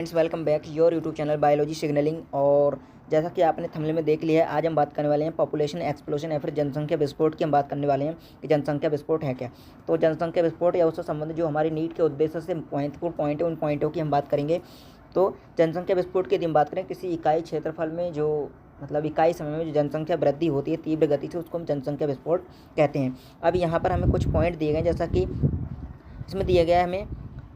Friends, welcome back your YouTube channel biology signalling. और जैसा कि आपने थंबनेल में देख लिया है, आज हम बात करने वाले हैं पॉपुलेशन एक्सप्लोजन या फिर जनसंख्या विस्फोट की। हम बात करने वाले हैं कि जनसंख्या विस्फोट है क्या। तो जनसंख्या विस्फोट या उससे संबंधित जो हमारी नीट के उद्देश्य से महत्वपूर्ण पॉइंट है, उन पॉइंटों की हम बात करेंगे। तो जनसंख्या विस्फोट की यदि हम बात करें, किसी इकाई क्षेत्रफल में जो इकाई समय में जो जनसंख्या वृद्धि होती है तीव्र गति से, उसको हम जनसंख्या विस्फोट कहते हैं। अब यहाँ पर हमें कुछ पॉइंट दिए गए, जैसा कि इसमें दिया गया है हमें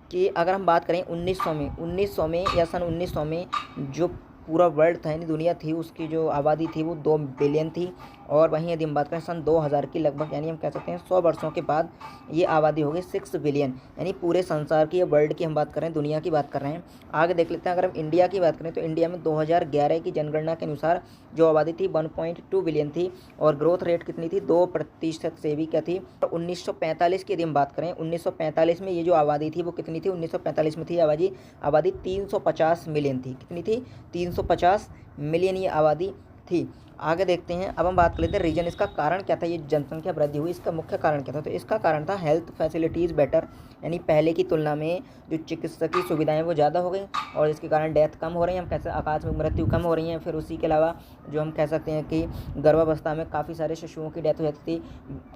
कि अगर हम बात करें 1900 में या सन 1900 में जो पूरा वर्ल्ड था यानी दुनिया थी, उसकी जो आबादी थी वो 2 बिलियन थी। और वहीं यदि हम बात करें सन 2000 की लगभग, यानी हम कह सकते हैं 100 वर्षों के बाद ये आबादी हो गई 6 बिलियन, यानी पूरे संसार की या वर्ल्ड की हम बात कर रहे हैं, दुनिया की बात कर रहे हैं। आगे देख लेते हैं, अगर हम इंडिया की बात करें तो इंडिया में 2011 की जनगणना के अनुसार जो आबादी थी 1.2 बिलियन थी और ग्रोथ रेट कितनी थी, 2% से भी क्या थी। और 1945 की यदि हम बात करें, 1945 में ये जो आबादी थी वो कितनी थी, 1945 में थी आबादी 350 मिलियन थी। कितनी थी, 350 मिलियन ये आबादी थी। आगे देखते हैं, अब हम बात कर लेते हैं रीजन, इसका कारण क्या था, ये जनसंख्या वृद्धि हुई, इसका मुख्य कारण क्या था। तो इसका कारण था हेल्थ फैसिलिटीज़ बेटर, यानी पहले की तुलना में जो चिकित्सकीय सुविधाएं वो ज़्यादा हो गई और इसके कारण डेथ कम हो रही है, हम कैसे आकाश में मृत्यु कम हो रही हैं। फिर उसी के अलावा जो हम कह सकते हैं कि गर्भावस्था में काफ़ी सारे शिशुओं की डेथ हो जाती थी।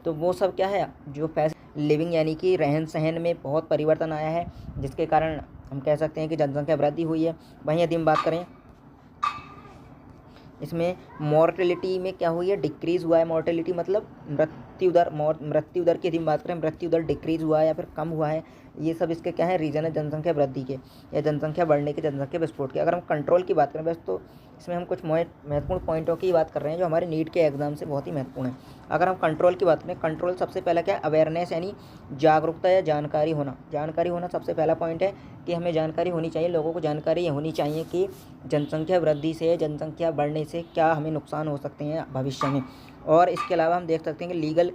तो वो सब क्या है, जो लिविंग यानी कि रहन सहन में बहुत परिवर्तन आया है, जिसके कारण हम कह सकते हैं कि जनसंख्या वृद्धि हुई है। वहीं यदि हम बात करें, इसमें मॉर्टेलिटी में क्या हुई है, डिक्रीज़ हुआ है। मॉर्टेलिटी मतलब मृत्यु दर की यदि हम बात करें, मृत्यु दर डिक्रीज़ हुआ है या फिर कम हुआ है। ये सब इसके क्या है, रीज़न है जनसंख्या वृद्धि के या जनसंख्या बढ़ने के, जनसंख्या विस्फोट के। अगर हम कंट्रोल की बात करें बस, तो इसमें हम कुछ महत्वपूर्ण पॉइंटों की बात कर रहे हैं जो हमारे नीट के एग्जाम से बहुत ही महत्वपूर्ण है। अगर हम कंट्रोल की बात करें, कंट्रोल सबसे पहला क्या है, अवेयरनेस यानी जागरूकता या जानकारी होना सबसे पहला पॉइंट है कि हमें जानकारी होनी चाहिए, लोगों को जानकारी ये होनी चाहिए कि जनसंख्या वृद्धि से, जनसंख्या बढ़ने से क्या हमें नुकसान हो सकते हैं भविष्य में। और इसके अलावा हम देख सकते हैं कि लीगल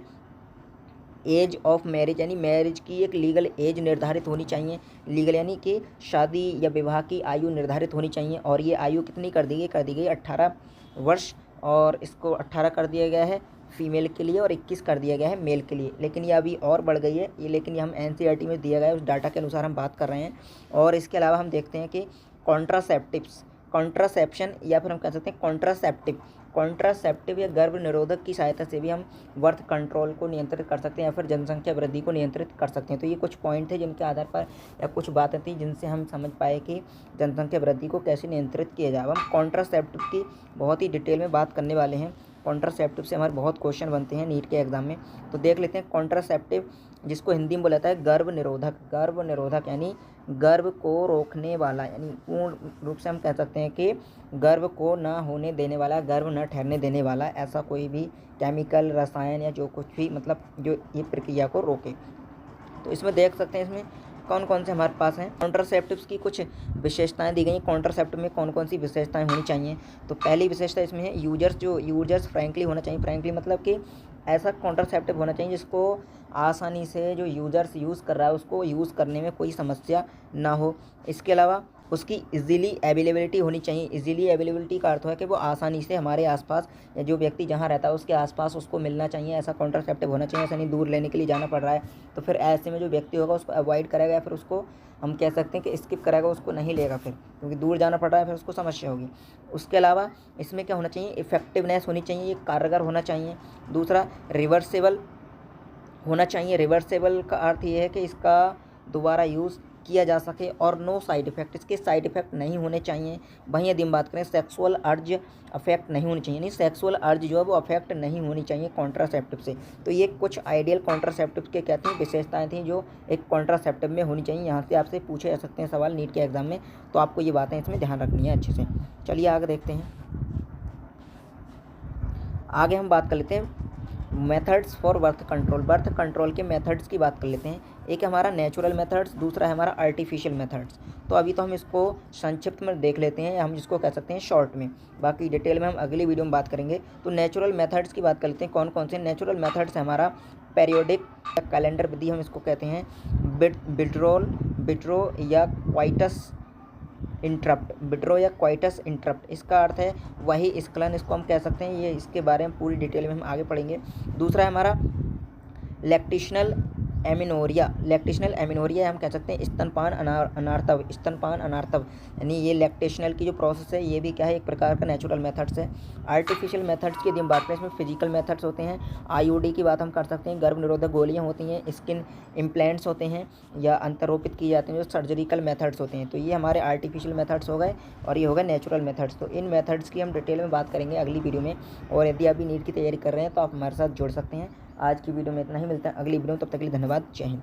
एज ऑफ मैरिज, यानी मैरिज की एक लीगल एज निर्धारित होनी चाहिए। लीगल यानी कि शादी या विवाह की आयु निर्धारित होनी चाहिए, और ये आयु कितनी कर दी गई 18 वर्ष, और इसको 18 कर दिया गया है फीमेल के लिए और 21 कर दिया गया है मेल के लिए। लेकिन ये अभी और बढ़ गई है ये, लेकिन ये हम NCERT में दिया गया है उस डाटा के अनुसार हम बात कर रहे हैं। और इसके अलावा हम देखते हैं कि कॉन्ट्रासेप्शन या फिर हम कह सकते हैं कॉन्ट्रासेप्टिव या गर्भ निरोधक की सहायता से भी हम बर्थ कंट्रोल को नियंत्रित कर सकते हैं या फिर जनसंख्या वृद्धि को नियंत्रित कर सकते हैं। तो ये कुछ पॉइंट थे जिनके आधार पर या कुछ बातें थी जिनसे हम समझ पाए कि जनसंख्या वृद्धि को कैसे नियंत्रित किया जाए। हम कॉन्ट्रासेप्टिव की बहुत ही डिटेल में बात करने वाले हैं। कॉन्ट्रासेप्टिव से हमारे बहुत क्वेश्चन बनते हैं नीट के एग्जाम में। तो देख लेते हैं कॉन्ट्रासेप्टिव, जिसको हिंदी में बोला जाता है गर्भ निरोधक यानी गर्भ को रोकने वाला, यानी पूर्ण रूप से हम कह सकते हैं कि गर्भ को न होने देने वाला, गर्भ न ठहरने देने वाला ऐसा कोई भी केमिकल, रसायन या जो कुछ भी जो ये प्रक्रिया को रोके। तो इसमें देख सकते हैं इसमें कौन कौन से हमारे पास हैं कॉन्ट्रासेप्टिव्स की कुछ विशेषताएं दी गई हैं। कॉन्ट्रासेप्टिव में कौन कौन सी विशेषताएं होनी चाहिए, तो पहली विशेषता इसमें है यूजर्स फ्रैंकली होना चाहिए। फ्रैंकली मतलब कि ऐसा कॉन्ट्रासेप्टिव होना चाहिए जिसको आसानी से जो यूजर्स यूज़ कर रहा है उसको यूज़ करने में कोई समस्या ना हो। इसके अलावा उसकी इजीली अवेलेबिलिटी होनी चाहिए। इजीली अवेलेबिलिटी का अर्थ है कि वो आसानी से हमारे आसपास या जो व्यक्ति जहाँ रहता है उसके आसपास उसको मिलना चाहिए, ऐसा कॉन्ट्रासेप्टिव होना चाहिए। ऐसा नहीं दूर लेने के लिए जाना पड़ रहा है तो फिर ऐसे में जो व्यक्ति होगा उसको अवॉइड करेगा या फिर उसको हम कह सकते हैं कि स्किप करेगा, उसको नहीं लेगा फिर, क्योंकि दूर जाना पड़ रहा है फिर उसको समस्या होगी। उसके अलावा इसमें क्या होना चाहिए, इफेक्टिवनेस होनी चाहिए, ये कारगर होना चाहिए। दूसरा रिवर्सेबल होना चाहिए। रिवर्सेबल का अर्थ ये है कि इसका दोबारा यूज़ किया जा सके और नो साइड इफ़ेक्ट, इसके साइड इफ़ेक्ट नहीं होने चाहिए। वहीं यदि हम बात करें सेक्सुअल अर्ज अफेक्ट नहीं होनी चाहिए, नहीं सेक्सुअल अर्ज जो है वो अफेक्ट नहीं होनी चाहिए कॉन्ट्रासेप्टिव से। तो ये कुछ आइडियल कॉन्ट्रासेप्टिव के क्या थी, विशेषताएं थी जो एक कॉन्ट्रासेप्टिव में होनी चाहिए। यहाँ से आपसे पूछे जा सकते हैं सवाल नीट के एग्जाम में, तो आपको ये बातें इसमें ध्यान रखनी है अच्छे से। चलिए आगे देखते हैं। आगे हम बात कर लेते हैं मेथड्स फॉर बर्थ कंट्रोल के मेथड्स की बात कर लेते हैं। एक है हमारा नेचुरल मेथड्स, दूसरा है हमारा आर्टिफिशियल मेथड्स। तो अभी तो हम इसको संक्षिप्त में देख लेते हैं, या हम जिसको कह सकते हैं शॉर्ट में, बाकी डिटेल में हम अगली वीडियो में बात करेंगे। तो नेचुरल मेथड्स की बात कर लेते हैं। कौन कौन से नेचुरल मेथड्स है हमारा, पेरियोडिक कैलेंडर विधि हम इसको कहते हैं, बिट्रो या क्वाइटस इंटरप्ट, इसका अर्थ है वही स्खलन, इसको हम कह सकते हैं। ये इसके बारे में पूरी डिटेल में हम आगे पढ़ेंगे। दूसरा है हमारा लैक्टेशनल एमिनोरिया, लैक्टेशनल एमिनोरिया हम कह सकते हैं स्तनपान अनार्थव, स्तनपान अनार्थव, यानी ये लैक्टेशनल की जो प्रोसेस है ये भी क्या है, एक प्रकार का नेचुरल मेथड्स है। आर्टिफिशियल मेथड्स की यदि हम बात करें इसमें फिजिकल मेथड्स होते हैं, आईयूडी की बात हम कर सकते हैं, गर्भ निरोधक गोलियाँ होती हैं, स्किन इम्प्लांट्स होते हैं या अंतरोपित की जाती हैं, जो सर्जरिकल मेथड्स होते हैं। तो ये हमारे आर्टिफिशियल मेथड्स हो गए और ये हो गए नेचुरल मेथड्स। तो इन मेथड्स की हम डिटेल में बात करेंगे अगली वीडियो में। और यदि आप भी नीट की तैयारी कर रहे हैं तो आप हमारे साथ जुड़ सकते हैं। आज की वीडियो में इतना ही, मिलता है अगली वीडियो में, तब तक के लिए धन्यवाद, जय हिंद।